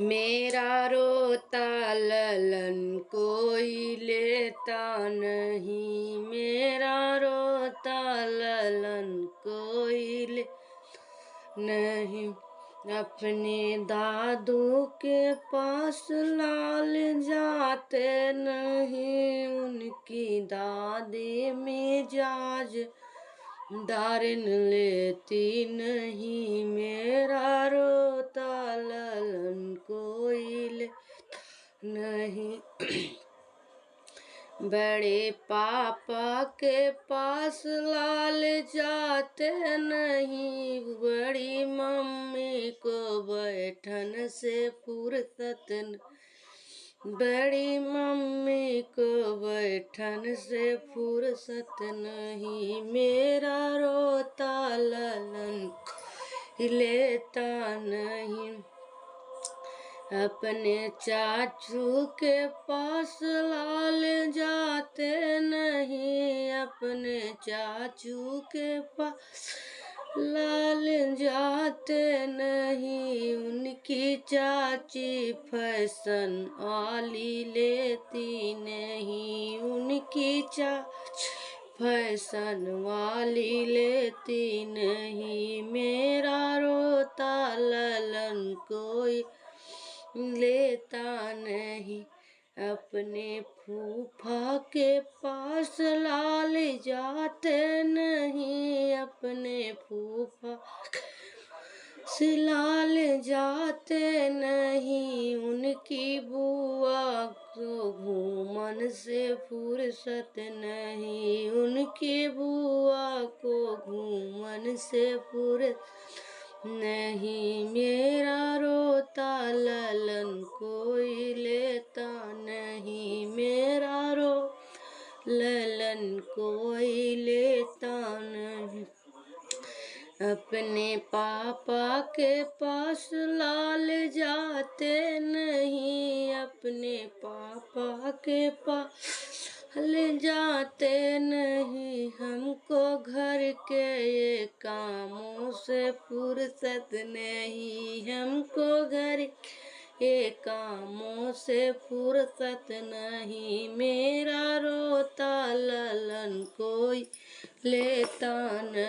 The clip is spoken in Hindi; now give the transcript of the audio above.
मेरा रोता ललन कोई लेता नहीं, मेरा रोता ललन कोई ले नहीं। अपने दादू के पास लाल जाते नहीं, उनकी दादी मिजाज दारिन लेती नहीं। मेरा रोता ललन कोई ले नहीं। बड़े पापा के पास लाल जाते नहीं, बड़ी मम्मी को बैठन से फुर्सत न, बड़ी मम्मी को बैठन से फुर्सत नहीं। मेरा रोता ललन लेता नहीं। अपने चाचू के पास लाल जाते नहीं, अपने चाचू के पास लाल जाते नहीं। उनकी चाची फैशन वाली लेती नहीं, उनकी चाची फैशन वाली लेती नहीं। मेरा रोता ललन कोई लेता नहीं। अपने फूफा के पास लाल जाते नहीं, अपने फूफा से लाल जाते नहीं। उनकी बुआ को घूमन से फुर्सत नहीं, उनकी बुआ को घूमन से फुर्सत नहीं। मेरा रोता ललन कोई लेता नहीं, मेरा रो ललन कोई लेता नहीं। अपने पापा के पास लाल जाते नहीं, अपने पापा के पास लाल जाते नहीं। हमको घर के ये कामों से फुर्सत नहीं, हमको घर ये कामों से फुर्सत नहीं। मेरा रोता ललन कोई लेता नहीं।